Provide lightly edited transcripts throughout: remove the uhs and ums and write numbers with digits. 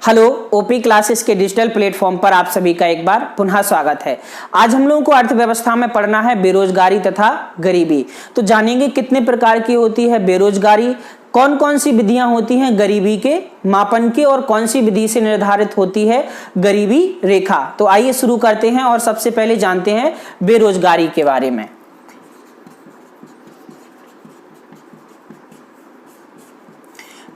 Hello, OP classes के digital platform पर आप सभी का एक बार पुनः स्वागत है। आज हम लोगों को अर्थव्यवस्था में पढ़ना है बेरोजगारी तथा गरीबी। तो जानेंगे कितने प्रकार की होती है बेरोजगारी, कौन कौन सी विधियां होती हैं गरीबी के मापन की और कौन सी विधि से निर्धारित होती है गरीबी रेखा। तो आइए शुरू करते हैं और सबसे पहले जानते हैं बेरोजगारी के बारे में।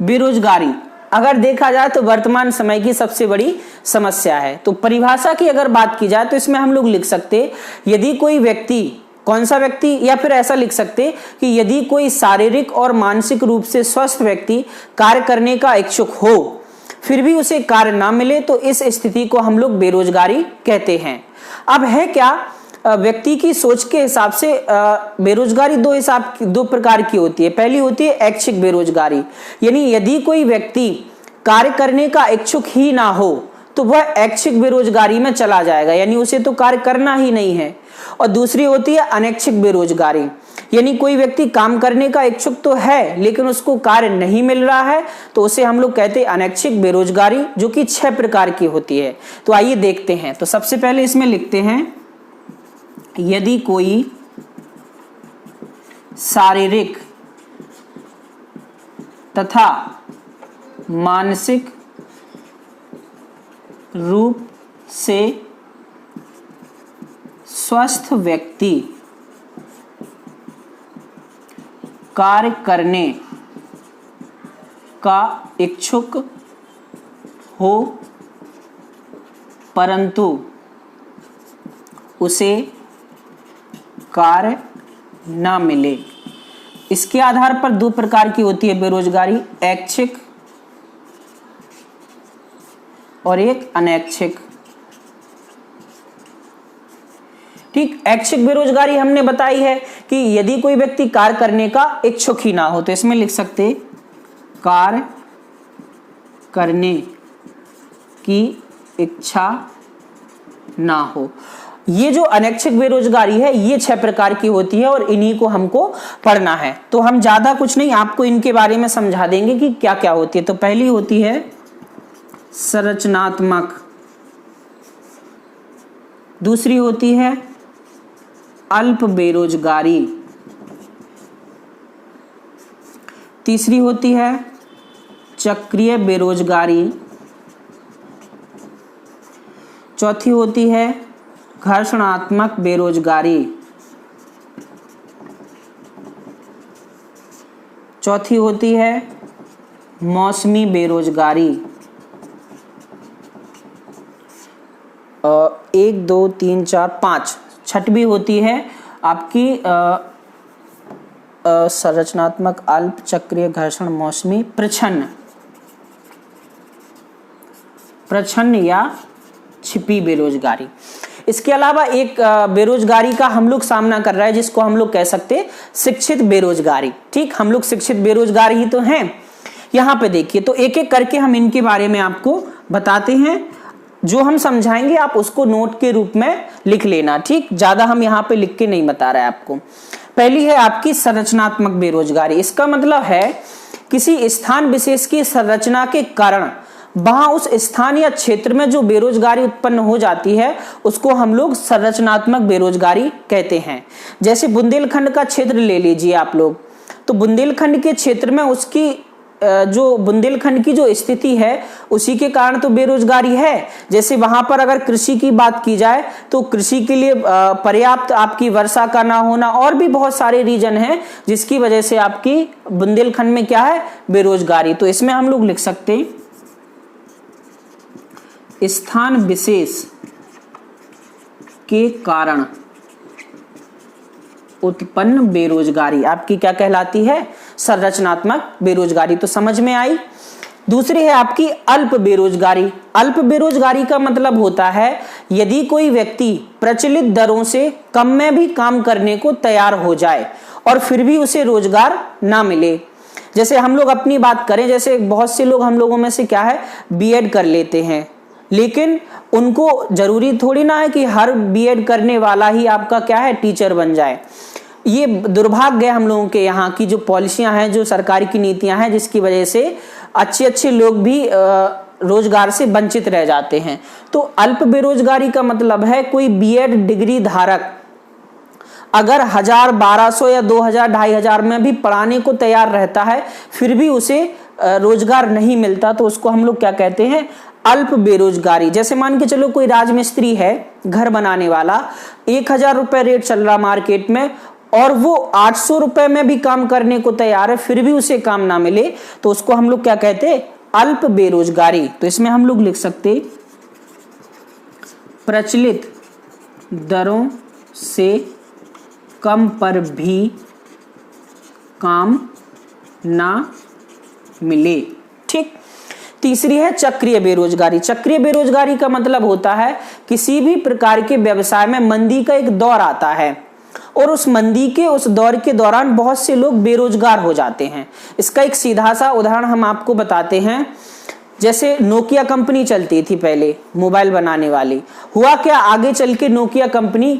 बेरोजगारी अगर देखा जाए तो वर्तमान समय की सबसे बड़ी समस्या है। तो परिभाषा की अगर बात की जाए तो इसमें हम लोग लिख सकते, यदि कोई व्यक्ति, कौन सा व्यक्ति, या फिर ऐसा लिख सकते कि यदि कोई शारीरिक और मानसिक रूप से स्वस्थ व्यक्ति कार्य करने का इच्छुक हो फिर भी उसे कार्य ना मिले तो इस स्थिति को हम लोग बेरोजगारी कहते हैं। अब है क्या, व्यक्ति की सोच के हिसाब से बेरोजगारी दो प्रकार की होती है। पहली होती है ऐच्छिक बेरोजगारी, यानी यदि कोई व्यक्ति कार्य करने का इच्छुक ही ना हो तो वह ऐच्छिक बेरोजगारी में चला जाएगा, यानी उसे तो कार्य करना ही नहीं है। और दूसरी होती है अनैच्छिक बेरोजगारी, यानी कोई व्यक्ति काम करने का इच्छुक तो है लेकिन उसको कार्य नहीं मिल रहा है तो उसे हम लोग कहते हैं अनैच्छिक बेरोजगारी, जो कि 6 प्रकार की होती है। तो आइए देखते हैं। तो सबसे पहले इसमें लिखते हैं, यदि कोई शारीरिक तथा मानसिक रूप से स्वस्थ व्यक्ति कार्य करने का इच्छुक हो परंतु उसे कार्य ना मिले। इसके आधार पर 2 प्रकार की होती है बेरोजगारी, ऐच्छिक और एक अनैच्छिक। ठीक, ऐच्छिक बेरोजगारी हमने बताई है कि यदि कोई व्यक्ति कार्य करने का इच्छुक ही ना हो, तो इसमें लिख सकते कार्य करने की इच्छा ना हो। ये जो अनैच्छिक बेरोजगारी है ये 6 प्रकार की होती है और इन्हीं को हमको पढ़ना है। तो हम ज्यादा कुछ नहीं, आपको इनके बारे में समझा देंगे कि क्या क्या होती है। तो पहली होती है संरचनात्मक, दूसरी होती है अल्प बेरोजगारी, तीसरी होती है चक्रीय बेरोजगारी, चौथी होती है घर्षणात्मक बेरोजगारी, चौथी होती है मौसमी बेरोजगारी, 1 2 3 4 5, छठवीं होती है आपकी संरचनात्मक, अल्प, चक्रीय, घर्षण, मौसमी, प्रच्छन्न या छिपी बेरोजगारी। इसके अलावा एक बेरोजगारी का हम लोग सामना कर रहा है जिसको हम लोग कह सकते हैं शिक्षित बेरोजगारी। ठीक, हम लोग शिक्षित बेरोजगार ही तो हैं। यहाँ पे देखिए, तो एक एक करके हम इनके बारे में आपको बताते हैं। जो हम समझाएंगे आप उसको नोट के रूप में लिख लेना। ठीक, ज्यादा हम यहाँ पे लिख के नहीं बता रहे हैं आपको। पहली है आपकी संरचनात्मक बेरोजगारी। इसका मतलब है किसी स्थान विशेष की संरचना के कारण वहां उस स्थान या क्षेत्र में जो बेरोजगारी उत्पन्न हो जाती है उसको हम लोग संरचनात्मक बेरोजगारी कहते हैं। जैसे बुंदेलखंड का क्षेत्र ले लीजिए आप लोग, तो बुंदेलखंड के क्षेत्र में उसकी जो बुंदेलखंड की जो स्थिति है उसी के कारण तो बेरोजगारी है। जैसे वहां पर अगर कृषि की बात की जाए तो कृषि के लिए पर्याप्त आपकी वर्षा का ना होना और भी बहुत सारे रीजन हैं जिसकी वजह से आपकी बुंदेलखंड में क्या है, बेरोजगारी। तो इसमें हम लोग लिख सकते हैं स्थान विशेष के कारण उत्पन्न बेरोजगारी आपकी क्या कहलाती है, संरचनात्मक बेरोजगारी। तो समझ में आई। दूसरी है आपकी अल्प बेरोजगारी। अल्प बेरोजगारी का मतलब होता है यदि कोई व्यक्ति प्रचलित दरों से कम में भी काम करने को तैयार हो जाए और फिर भी उसे रोजगार ना मिले। जैसे हम लोग अपनी बात करें, जैसे बहुत से लोग हम लोगों में से क्या है बीएड कर लेते हैं, लेकिन उनको जरूरी थोड़ी ना है कि हर बीएड करने वाला ही आपका क्या है टीचर बन जाए। ये दुर्भाग्य है हम लोगों के यहाँ की जो पॉलिसियां हैं, जो सरकार की नीतियां हैं, जिसकी वजह से अच्छे अच्छे लोग भी रोजगार से वंचित रह जाते हैं। तो अल्प बेरोजगारी का मतलब है कोई बीएड डिग्री धारक अगर 1000, 1200 या 2000, 2500 में भी पढ़ाने को तैयार रहता है, फिर भी उसे रोजगार नहीं मिलता, तो उसको हम लोग क्या कहते हैं, अल्प बेरोजगारी। जैसे मान के चलो कोई राजमिस्त्री है, घर बनाने वाला, 1000 रुपए रेट चल रहा मार्केट में, और वो 800 रुपए में भी काम करने को तैयार है, फिर भी उसे काम ना मिले, तो उसको हम लोग क्या कहते हैं, अल्प बेरोजगारी। तो इसमें हम लोग लिख सकते प्रचलित दरों से कम पर भी काम ना मिले। ठीक। तीसरी है चक्रीय बेरोजगारी। चक्रीय बेरोजगारी का मतलब होता है किसी भी प्रकार के व्यवसाय में मंदी का एक दौर आता है और उस मंदी के उस दौर के दौरान बहुत से लोग बेरोजगार हो जाते हैं। इसका एक सीधा सा उदाहरण हम आपको बताते हैं। जैसे नोकिया कंपनी चलती थी पहले, मोबाइल बनाने वाली, हुआ क्या, आगे चल के नोकिया कंपनी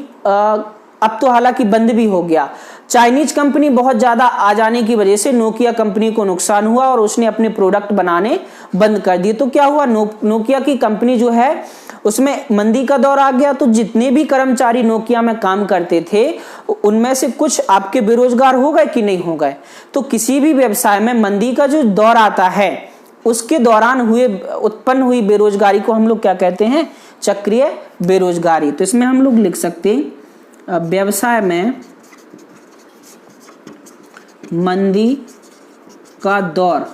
अब तो हालांकि बंद भी हो गया, चाइनीज कंपनी बहुत ज्यादा आ जाने की वजह से नोकिया कंपनी को नुकसान हुआ और उसने अपने प्रोडक्ट बनाने बंद कर दिए। तो क्या हुआ, नोकिया की कंपनी जो है उसमें मंदी का दौर आ गया, तो जितने भी कर्मचारी नोकिया में काम करते थे उनमें से कुछ आपके बेरोजगार हो गए कि नहीं हो गए। तो किसी भी व्यवसाय में मंदी का जो दौर आता है उसके दौरान उत्पन्न हुई बेरोजगारी को हम लोग क्या कहते हैं, चक्रीय बेरोजगारी। तो इसमें हम लोग लिख सकते हैं व्यवसाय में मंदी का दौर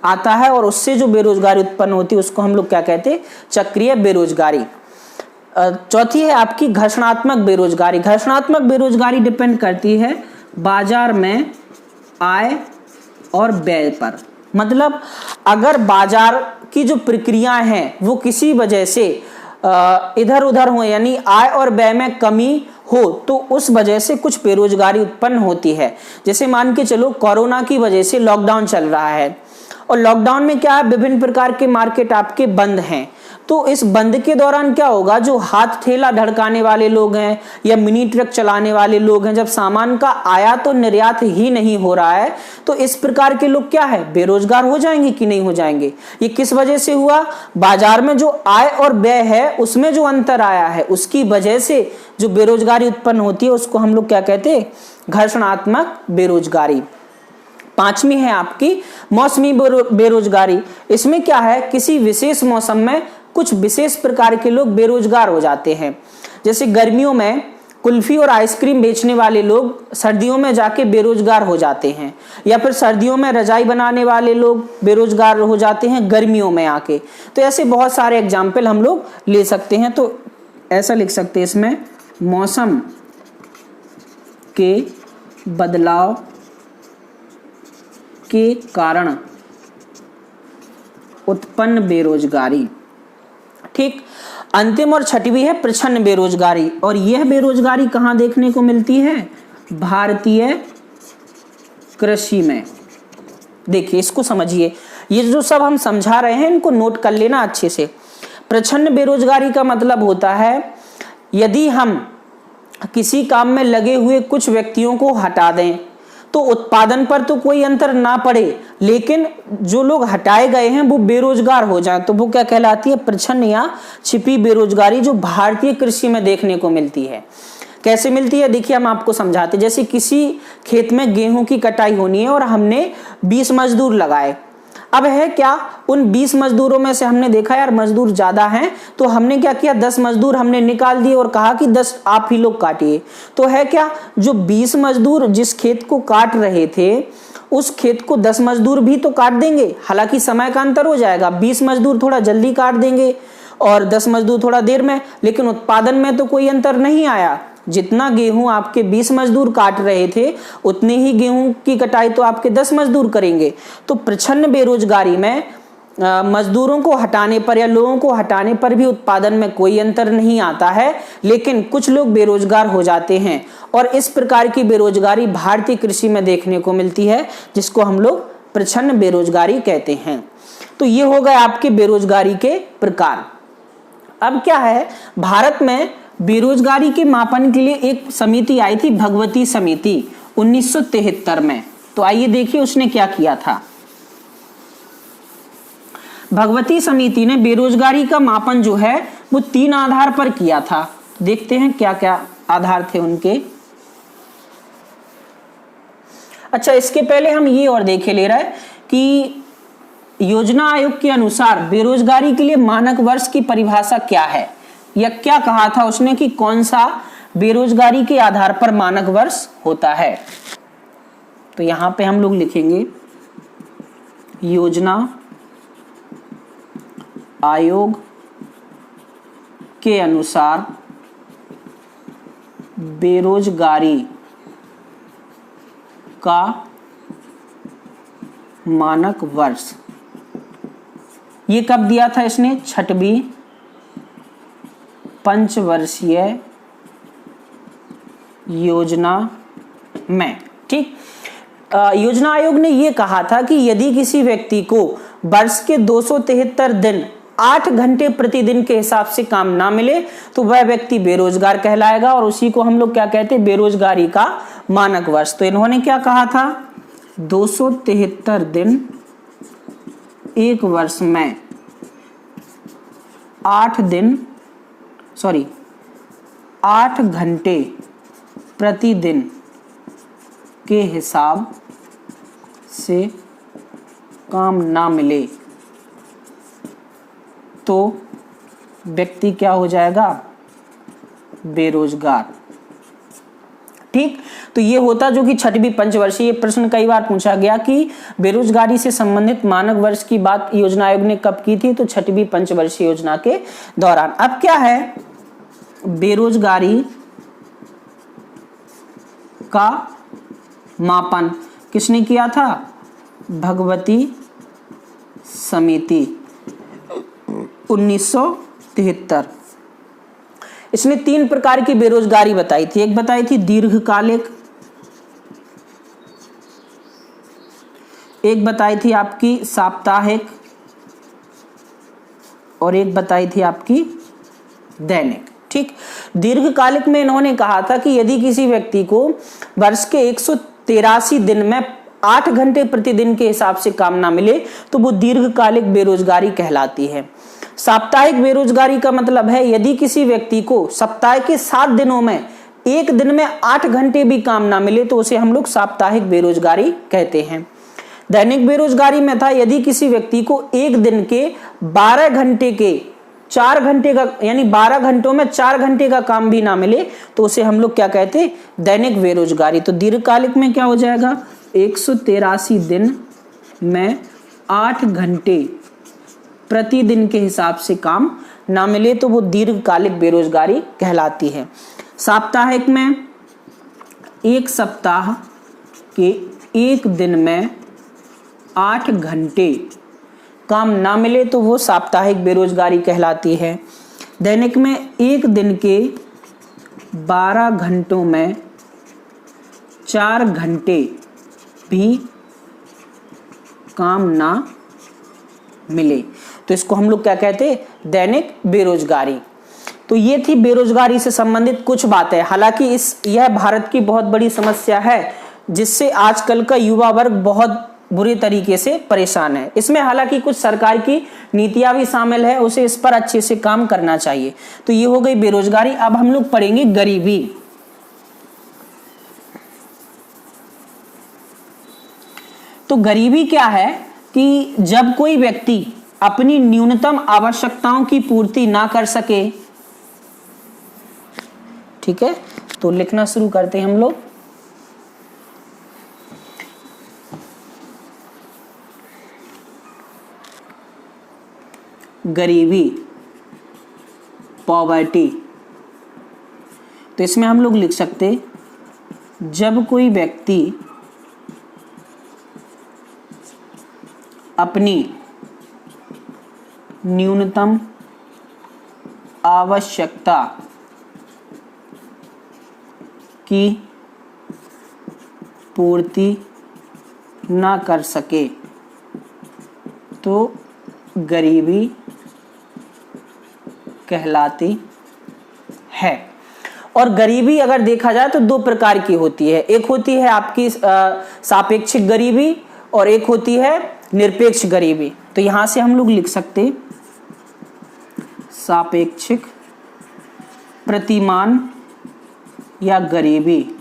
आता है और उससे जो बेरोजगारी उत्पन्न होती है उसको हम लोग क्या कहते हैं, चक्रीय बेरोजगारी। चौथी है आपकी घर्षणात्मक बेरोजगारी। घर्षणात्मक बेरोजगारी डिपेंड करती है बाजार में आय और व्यय पर। मतलब अगर बाजार की जो प्रक्रियाएं हैं वो किसी वजह से इधर उधर हो, यानी आय और व्यय में कमी हो, तो उस वजह से कुछ बेरोजगारी उत्पन्न होती है। जैसे मान के चलो कोरोना की वजह से लॉकडाउन चल रहा है और लॉकडाउन में क्या है, विभिन्न प्रकार के मार्केट आपके बंद हैं। तो इस बंद के दौरान क्या होगा, जो हाथ ठेला धड़काने वाले लोग हैं या मिनी ट्रक चलाने वाले लोग हैं, जब सामान का आयात और निर्यात ही नहीं हो रहा है तो इस प्रकार के लोग क्या है, बेरोजगार हो जाएंगे कि नहीं हो जाएंगे। ये किस वजह से हुआ, बाजार में जो आय और व्यय है उसमें जो अंतर आया है उसकी वजह से जो बेरोजगारी उत्पन्न होती है उसको हम लोग क्या कहते हैं, घर्षणात्मक बेरोजगारी। पांचवी है आपकी मौसमी बेरोजगारी। इसमें क्या है, किसी विशेष मौसम में कुछ विशेष प्रकार के लोग बेरोजगार हो जाते हैं। जैसे गर्मियों में कुल्फी और आइसक्रीम बेचने वाले लोग सर्दियों में जाके बेरोजगार हो जाते हैं, या फिर सर्दियों में रजाई बनाने वाले लोग बेरोजगार हो जाते हैं गर्मियों में आके। तो ऐसे बहुत सारे एग्जाम्पल हम लोग ले सकते हैं। तो ऐसा लिख सकते हैं इसमें, मौसम के बदलाव के कारण उत्पन्न बेरोजगारी। ठीक। अंतिम और छठवीं है प्रच्छन्न बेरोजगारी, और यह बेरोजगारी कहां देखने को मिलती है, भारतीय कृषि में। देखिए इसको समझिए, ये जो सब हम समझा रहे हैं इनको नोट कर लेना अच्छे से। प्रच्छन्न बेरोजगारी का मतलब होता है यदि हम किसी काम में लगे हुए कुछ व्यक्तियों को हटा दें तो उत्पादन पर तो कोई अंतर ना पड़े, लेकिन जो लोग हटाए गए हैं वो बेरोजगार हो जाएं, तो वो क्या कहलाती है, प्रच्छन्न या छिपी बेरोजगारी, जो भारतीय कृषि में देखने को मिलती है। कैसे मिलती है, देखिए हम आपको समझाते। जैसे किसी खेत में गेहूं की कटाई होनी है और हमने 20 मजदूर लगाए। अब है क्या, उन 20 मजदूरों में से हमने देखा यार मजदूर ज्यादा हैं, तो हमने क्या किया, 10 मजदूर हमने निकाल दिए और कहा कि 10 आप ही लोग काटिए। तो है क्या, जो 20 मजदूर जिस खेत को काट रहे थे उस खेत को 10 मजदूर भी तो काट देंगे, हालांकि समय का अंतर हो जाएगा, 20 मजदूर थोड़ा जल्दी काट देंगे और 10 मजदूर थोड़ा देर में, लेकिन उत्पादन में तो कोई अंतर नहीं आया। जितना गेहूं आपके 20 मजदूर काट रहे थे उतने ही गेहूं की कटाई तो आपके 10 मजदूर करेंगे। तो प्रच्छन्न बेरोजगारी में मजदूरों को हटाने पर या लोगों को हटाने पर भी उत्पादन में कोई अंतर नहीं आता है, लेकिन कुछ लोग बेरोजगार हो जाते हैं और इस प्रकार की बेरोजगारी भारतीय कृषि में देखने को मिलती है, जिसको हम लोग प्रच्छन्न बेरोजगारी कहते हैं। तो ये हो गए आपके बेरोजगारी के प्रकार। अब क्या है, भारत में बेरोजगारी के मापन के लिए एक समिति आई थी, भगवती समिति 1973 में। तो आइए देखिए उसने क्या किया था। भगवती समिति ने बेरोजगारी का मापन जो है वो 3 आधार पर किया था। देखते हैं क्या क्या आधार थे उनके। अच्छा, इसके पहले हम ये और देखे ले रहे हैं कि योजना आयोग के अनुसार बेरोजगारी के लिए मानक वर्ष की परिभाषा क्या है, या क्या कहा था उसने कि कौन सा बेरोजगारी के आधार पर मानक वर्ष होता है। तो यहां पे हम लोग लिखेंगे योजना आयोग के अनुसार बेरोजगारी का मानक वर्ष। ये कब दिया था इसने? 6वीं पंचवर्षीय योजना में। ठीक, योजना आयोग ने यह कहा था कि यदि किसी व्यक्ति को वर्ष के 273 दिन 8 घंटे प्रतिदिन के हिसाब से काम ना मिले तो वह व्यक्ति बेरोजगार कहलाएगा, और उसी को हम लोग क्या कहते हैं? बेरोजगारी का मानक वर्ष। तो इन्होंने क्या कहा था? 273 दिन एक वर्ष में 8 घंटे प्रतिदिन के हिसाब से काम ना मिले तो व्यक्ति क्या हो जाएगा? बेरोजगार। ठीक, तो ये होता जो कि 6वीं पंचवर्षीय। प्रश्न कई बार पूछा गया कि बेरोजगारी से संबंधित मानक वर्ष की बात योजना आयोग ने कब की थी? तो 6वीं पंचवर्षीय योजना के दौरान। अब क्या है? बेरोजगारी का मापन किसने किया था? भगवती समिति 1973। इसने 3 प्रकार की बेरोजगारी बताई थी। एक बताई थी दीर्घकालिक, एक बताई थी आपकी साप्ताहिक, और एक बताई थी आपकी दैनिक। ठीक, दीर्घकालिक में इन्होंने कहा था कि यदि किसी व्यक्ति को वर्ष के 183 दिन में 8 घंटे प्रतिदिन के हिसाब से काम ना मिले तो वो दीर्घकालिक बेरोजगारी कहलाती है। साप्ताहिक बेरोजगारी का मतलब है यदि किसी व्यक्ति को सप्ताह के 7 दिनों में एक दिन में 8 घंटे भी काम ना मिले तो उसे हम लोग साप्ताहिक बेरोजगारी कहते हैं। दैनिक बेरोजगारी में था यदि किसी व्यक्ति को एक दिन के 12 घंटे के 4 घंटे का, यानी 12 घंटों में 4 घंटे का काम भी ना मिले तो उसे हम लोग क्या कहते हैं? दैनिक बेरोजगारी। तो दीर्घकालिक में क्या हो जाएगा? 183 दिन में 8 घंटे प्रतिदिन के हिसाब से काम ना मिले तो वो दीर्घकालिक बेरोजगारी कहलाती है। साप्ताहिक में एक सप्ताह के एक दिन में 8 घंटे काम ना मिले तो वो साप्ताहिक बेरोजगारी कहलाती है। दैनिक में एक दिन के 12 घंटों में 4 घंटे भी काम ना मिले तो इसको हम लोग क्या कहते हैं? दैनिक बेरोजगारी। तो ये थी बेरोजगारी से संबंधित कुछ बातें। हालांकि यह भारत की बहुत बड़ी समस्या है जिससे आजकल का युवा वर्ग बहुत बुरी तरीके से परेशान है। इसमें हालांकि कुछ सरकार की नीतियां भी शामिल है, उसे इस पर अच्छे से काम करना चाहिए। तो ये हो गई बेरोजगारी। अब हम लोग पढ़ेंगे गरीबी। तो गरीबी क्या है कि जब कोई व्यक्ति अपनी न्यूनतम आवश्यकताओं की पूर्ति ना कर सके। ठीक है, तो लिखना शुरू करते हैं हम लोग। गरीबी, पॉवर्टी। तो इसमें हम लोग लिख सकते जब कोई व्यक्ति अपनी न्यूनतम आवश्यकता की पूर्ति ना कर सके तो गरीबी कहलाती है। और गरीबी अगर देखा जाए तो 2 प्रकार की होती है। एक होती है आपकी सापेक्षिक गरीबी और एक होती है निरपेक्ष गरीबी। तो यहां से हम लोग लिख सकते सापेक्षिक प्रतिमान या गरीबी।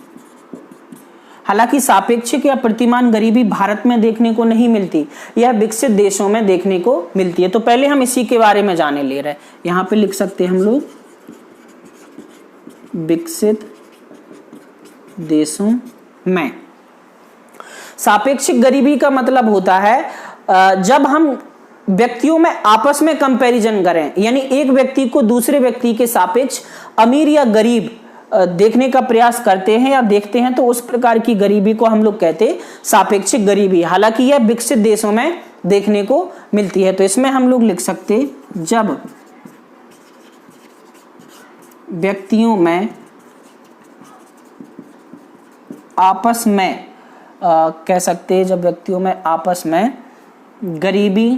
हालांकि सापेक्षिक या प्रतिमान गरीबी भारत में देखने को नहीं मिलती, यह विकसित देशों में देखने को मिलती है। तो पहले हम इसी के बारे में जाने ले रहे हैं। यहां पे लिख सकते हैं हम लोग विकसित देशों में। सापेक्षिक गरीबी का मतलब होता है जब हम व्यक्तियों में आपस में कंपैरिजन करें, यानी एक व्यक्ति को दूसरे व्यक्ति के सापेक्ष अमीर या गरीब देखने का प्रयास करते हैं या देखते हैं, तो उस प्रकार की गरीबी को हम लोग कहते हैं सापेक्षिक गरीबी। हालांकि यह विकसित देशों में देखने को मिलती है। तो इसमें हम लोग लिख सकते जब व्यक्तियों में आपस में कह सकते हैं, जब व्यक्तियों में आपस में गरीबी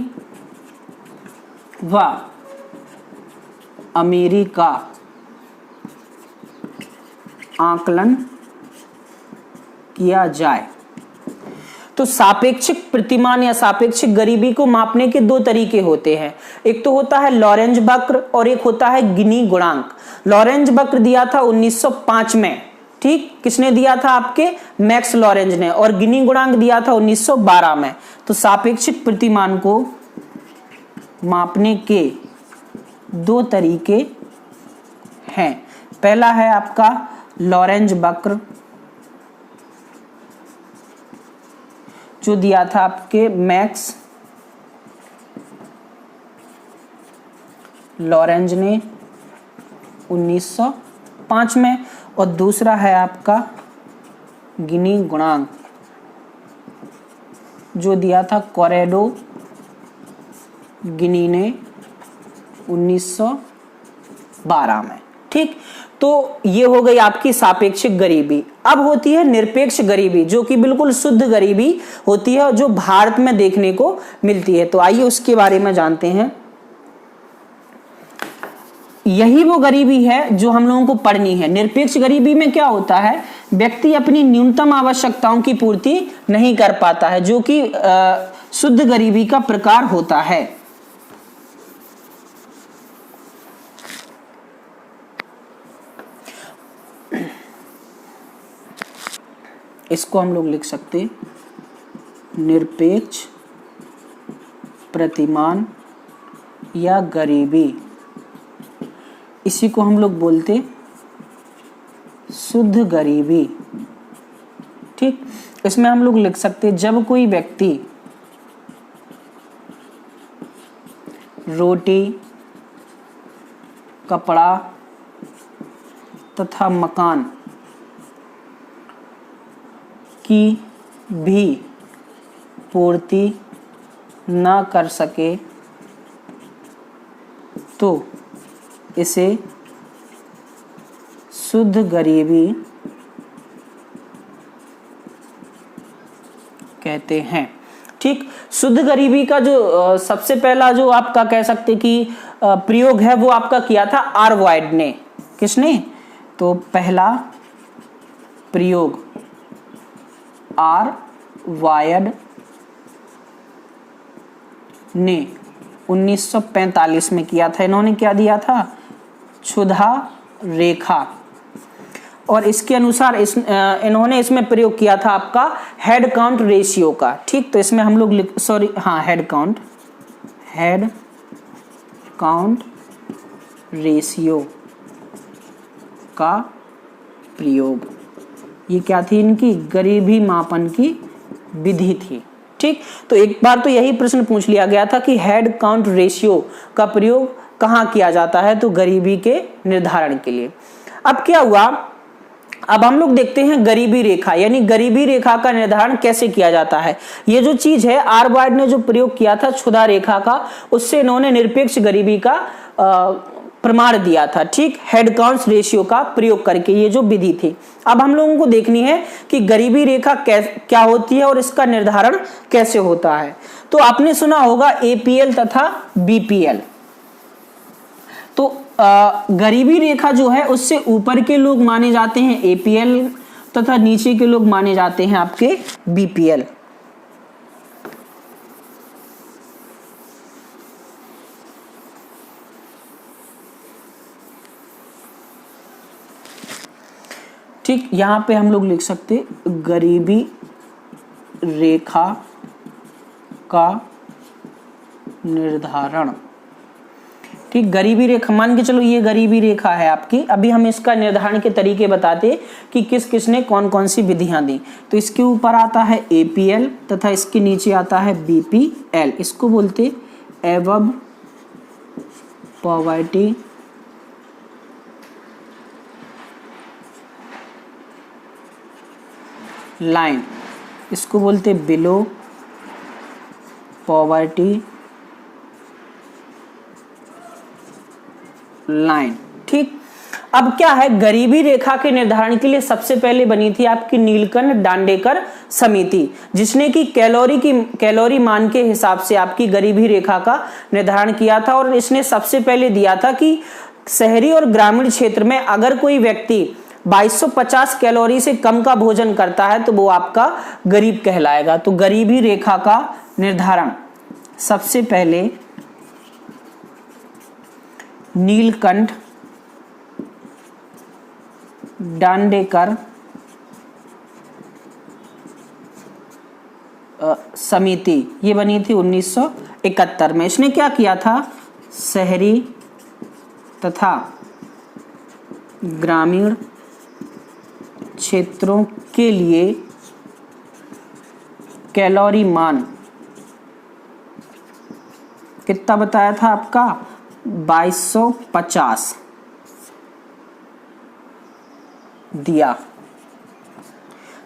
व अमीरी का आकलन किया जाए। तो सापेक्षिक प्रतिमान या सापेक्षिक गरीबी को मापने के दो तरीके होते हैं। एक तो होता है लॉरेंज वक्र और एक होता है गिनी गुणांक। लॉरेंज वक्र दिया था 1905 में, ठीक, किसने दिया था? आपके मैक्स लॉरेंज ने। और गिनी गुणांक दिया था 1912 में। तो सापेक्षिक प्रतिमान को मापने के दो तरीके हैं। पहला है आपका लॉरेंज वक्र, जो दिया था आपके मैक्स लॉरेंज ने 1905 में, और दूसरा है आपका गिनी गुणांक, जो दिया था कोरेडो गिनी ने 1912 में। ठीक, तो ये हो गई आपकी सापेक्षिक गरीबी। अब होती है निरपेक्ष गरीबी, जो कि बिल्कुल शुद्ध गरीबी होती है और जो भारत में देखने को मिलती है। तो आइए उसके बारे में जानते हैं। यही वो गरीबी है जो हम लोगों को पढ़नी है। निरपेक्ष गरीबी में क्या होता है? व्यक्ति अपनी न्यूनतम आवश्यकताओं की पूर्ति नहीं कर पाता है, जो कि शुद्ध गरीबी का प्रकार होता है। इसको हम लोग लिख सकते निरपेक्ष प्रतिमान या गरीबी। इसी को हम लोग बोलते शुद्ध गरीबी। ठीक, इसमें हम लोग लिख सकते जब कोई व्यक्ति रोटी, कपड़ा तथा मकान की भी पूर्ति न कर सके, तो इसे शुद्ध गरीबी कहते हैं। ठीक, शुद्ध गरीबी का जो सबसे पहला जो आपका कह सकते कि प्रयोग है, वो आपका किया था आर वाइड ने। किसने? तो पहला प्रयोग आर वायड ने 1945 में किया था। इन्होंने क्या दिया था? क्षुधा रेखा। और इसके अनुसार इन्होंने इसमें प्रयोग किया था आपका हेड काउंट रेशियो का। ठीक, तो इसमें हम लोग हेड काउंट रेशियो का प्रयोग। ये क्या थी? इनकी गरीबी मापन की विधि थी। ठीक, तो एक बार तो यही प्रश्न पूछ लिया गया था कि हेड काउंट रेशियो का प्रयोग कहाँ किया जाता है? तो गरीबी के निर्धारण के लिए। अब क्या हुआ? अब हम लोग देखते हैं गरीबी रेखा, यानी गरीबी रेखा का निर्धारण कैसे किया जाता है। ये जो चीज है आर वाइड ने जो प्रयोग किया था क्षुधा रेखा का, उससे इन्होंने निरपेक्ष गरीबी का प्रमाण दिया था। ठीक, हेड काउंट रेशियो का प्रयोग करके ये जो विधि थी। अब हम लोगों को देखनी है कि गरीबी रेखा क्या होती है और इसका निर्धारण कैसे होता है। तो आपने सुना होगा एपीएल तथा बीपीएल। तो गरीबी रेखा जो है उससे ऊपर के लोग माने जाते हैं एपीएल तथा नीचे के लोग माने जाते हैं आपके बीपीएल। ठीक, यहां पे हम लोग लिख सकते गरीबी रेखा का निर्धारण। ठीक, गरीबी रेखा मान के चलो ये गरीबी रेखा है आपकी। अभी हम इसका निर्धारण के तरीके बताते कि किस किसने कौन कौन सी विधियां दी। तो इसके ऊपर आता है APL तथा इसके नीचे आता है BPL। इसको बोलते एबव पॉवर्टी लाइन, इसको बोलते बिलो पॉवर्टी लाइन। ठीक, अब क्या है, गरीबी रेखा के निर्धारण के लिए सबसे पहले बनी थी आपकी नीलकंठ दांडेकर समिति, जिसने की कैलोरी मान के हिसाब से आपकी गरीबी रेखा का निर्धारण किया था। और इसने सबसे पहले दिया था कि शहरी और ग्रामीण क्षेत्र में अगर कोई व्यक्ति 2250 कैलोरी से कम का भोजन करता है तो वो आपका गरीब कहलाएगा। तो गरीबी रेखा का निर्धारण सबसे पहले नीलकंठ दांडेकर समिति ये बनी थी 1971 में। इसने क्या किया था, शहरी तथा ग्रामीण क्षेत्रों के लिए कैलोरी मान कितना बताया था आपका 2250 दिया।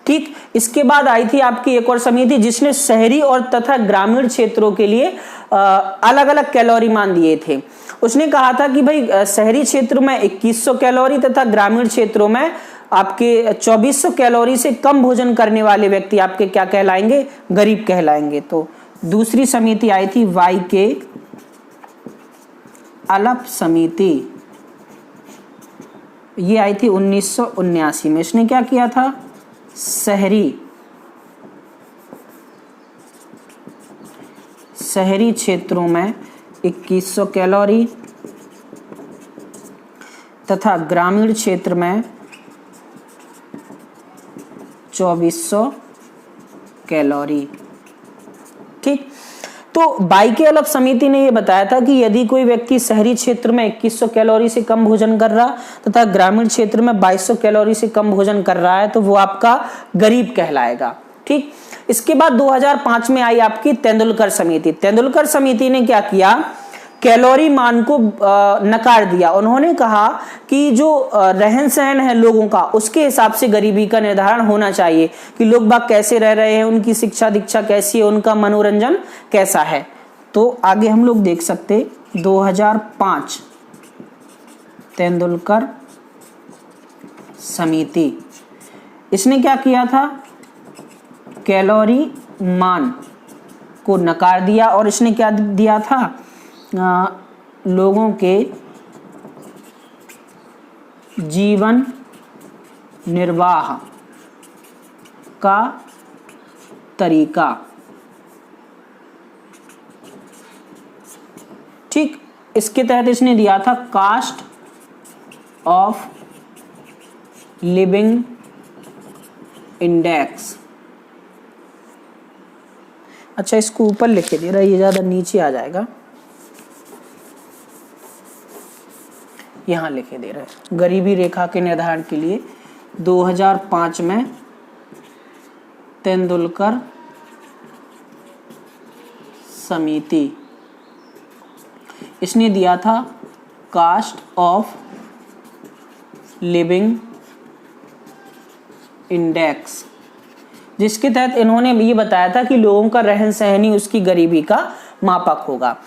ठीक, इसके बाद आई थी आपकी एक और समिति जिसने शहरी और तथा ग्रामीण क्षेत्रों के लिए अलग अलग कैलोरी मान दिए थे। उसने कहा था कि भाई शहरी क्षेत्र में 2100 कैलोरी तथा ग्रामीण क्षेत्रों में आपके 2400 कैलोरी से कम भोजन करने वाले व्यक्ति आपके क्या कहलाएंगे, गरीब कहलाएंगे। तो दूसरी समिति आई थी YK अलप समिति, ये आई थी 1979 में। इसने क्या किया था, शहरी क्षेत्रों में 2100 कैलोरी तथा ग्रामीण क्षेत्र में 2400 कैलोरी। ठीक, तो YK अलप समिति ने यह बताया था कि यदि कोई व्यक्ति शहरी क्षेत्र में 2100 कैलोरी से कम भोजन कर रहा तथा ग्रामीण क्षेत्र में 2200 कैलोरी से कम भोजन कर रहा है तो वो आपका गरीब कहलाएगा। ठीक, इसके बाद 2005 में आई आपकी तेंदुलकर समिति। तेंदुलकर समिति ने क्या किया, कैलोरी मान को नकार दिया। उन्होंने कहा कि जो रहन सहन है लोगों का उसके हिसाब से गरीबी का निर्धारण होना चाहिए कि लोग बाग कैसे रह रहे हैं, उनकी शिक्षा दीक्षा कैसी है, उनका मनोरंजन कैसा है। तो आगे हम लोग देख सकते 2005 तेंदुलकर समिति, इसने क्या किया था, कैलोरी मान को नकार दिया और इसने क्या दिया था, लोगों के जीवन निर्वाह का तरीका। ठीक, इसके तहत इसने दिया था कास्ट ऑफ लिविंग इंडेक्स। अच्छा, इसको ऊपर लिखे दे रहा है, ये ज्यादा नीचे आ जाएगा, यहां लिखे दे रहे हैं। गरीबी रेखा के निर्धारण के लिए 2005 में तेंदुलकर समिति इसने दिया था कास्ट ऑफ लिविंग इंडेक्स, जिसके तहत इन्होंने ये बताया था कि लोगों का रहन सहन ही उसकी गरीबी का मापक होगा।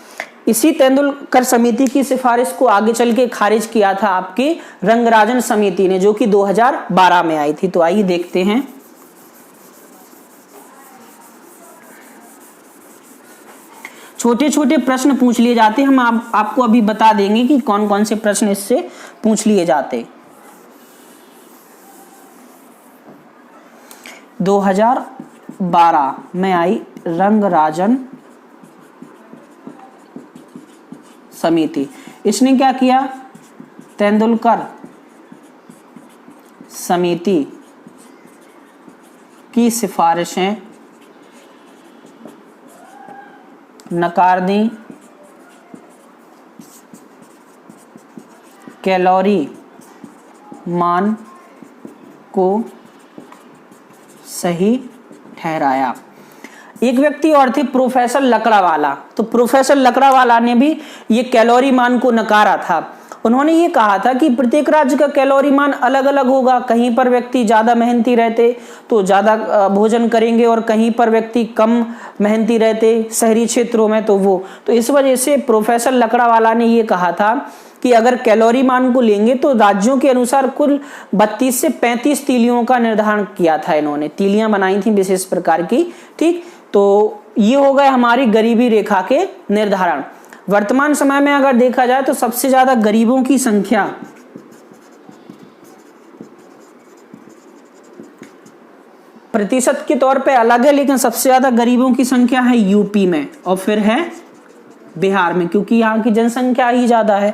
इसी तेंदुलकर समिति की सिफारिश को आगे चल के खारिज किया था आपकी रंगराजन समिति ने, जो कि 2012 में आई थी। तो आइए देखते हैं। छोटे छोटे प्रश्न पूछ लिए जाते हैं, हम आपको अभी बता देंगे कि कौन कौन से प्रश्न इससे पूछ लिए जाते। 2012 में आई रंगराजन समिति। इसने क्या किया, तेंदुलकर समिति की सिफारिशें नकार दी। कैलोरी मान को सही ठहराया। एक व्यक्ति और थे प्रोफेसर लकड़ावाला। तो प्रोफेसर लकड़ावाला ने भी ये कैलोरी मान को नकारा था। उन्होंने ये कहा था कि प्रत्येक राज्य का कैलोरी मान अलग अलग होगा। कहीं पर व्यक्ति ज्यादा मेहनती रहते तो ज्यादा भोजन करेंगे और कहीं पर व्यक्ति कम मेहनती रहते शहरी क्षेत्रों में तो इस वजह से प्रोफेसर लकड़ावाला ने ये कहा था कि अगर कैलोरी मान को लेंगे तो राज्यों के अनुसार कुल 32 से 35 तीलियों का निर्धारण किया था। इन्होंने तीलियां बनाई थी विशेष प्रकार की। ठीक, तो ये हो गए हमारी गरीबी रेखा के निर्धारण। वर्तमान समय में अगर देखा जाए तो सबसे ज्यादा गरीबों की संख्या प्रतिशत के तौर पे अलग है, लेकिन सबसे ज्यादा गरीबों की संख्या है यूपी में और फिर है बिहार में, क्योंकि यहाँ की जनसंख्या ही ज्यादा है।